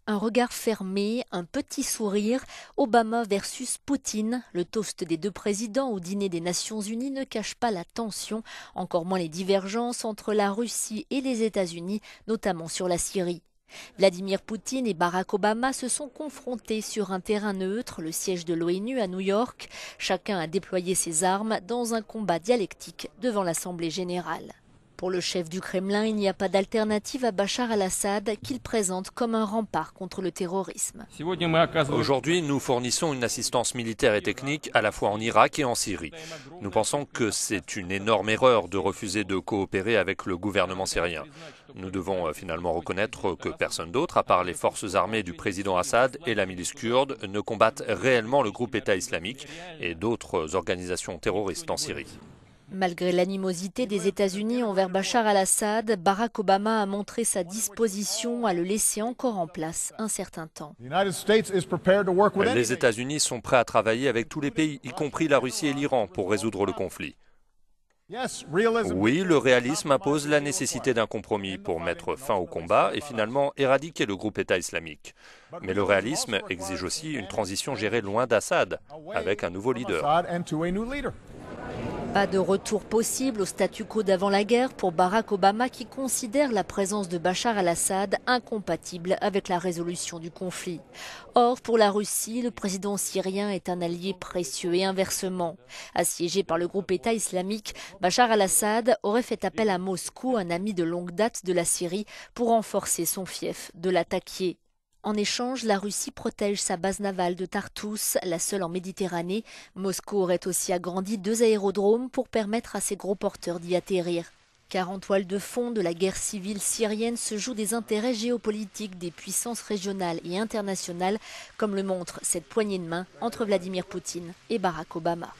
Un regard fermé, un petit sourire, Obama versus Poutine. Le toast des deux présidents au dîner des Nations Unies ne cache pas la tension, encore moins les divergences entre la Russie et les États-Unis, notamment sur la Syrie. Vladimir Poutine et Barack Obama se sont confrontés sur un terrain neutre, le siège de l'ONU à New York. Chacun a déployé ses armes dans un combat dialectique devant l'Assemblée générale. Pour le chef du Kremlin, il n'y a pas d'alternative à Bachar al-Assad qu'il présente comme un rempart contre le terrorisme. Aujourd'hui, nous fournissons une assistance militaire et technique à la fois en Irak et en Syrie. Nous pensons que c'est une énorme erreur de refuser de coopérer avec le gouvernement syrien. Nous devons finalement reconnaître que personne d'autre, à part les forces armées du président Assad et la milice kurde, ne combattent réellement le groupe État islamique et d'autres organisations terroristes en Syrie. Malgré l'animosité des États-Unis envers Bachar al-Assad, Barack Obama a montré sa disposition à le laisser encore en place un certain temps. Les États-Unis sont prêts à travailler avec tous les pays, y compris la Russie et l'Iran, pour résoudre le conflit. Oui, le réalisme impose la nécessité d'un compromis pour mettre fin au combat et finalement éradiquer le groupe État islamique. Mais le réalisme exige aussi une transition gérée loin d'Assad, avec un nouveau leader. Pas de retour possible au statu quo d'avant la guerre pour Barack Obama qui considère la présence de Bachar al-Assad incompatible avec la résolution du conflit. Or, pour la Russie, le président syrien est un allié précieux et inversement. Assiégé par le groupe État islamique, Bachar al-Assad aurait fait appel à Moscou, un ami de longue date de la Syrie, pour renforcer son fief de l'attaquer. En échange, la Russie protège sa base navale de Tartous, la seule en Méditerranée. Moscou aurait aussi agrandi 2 aérodromes pour permettre à ses gros porteurs d'y atterrir. Car en toile de fond de la guerre civile syrienne se jouent des intérêts géopolitiques des puissances régionales et internationales, comme le montre cette poignée de main entre Vladimir Poutine et Barack Obama.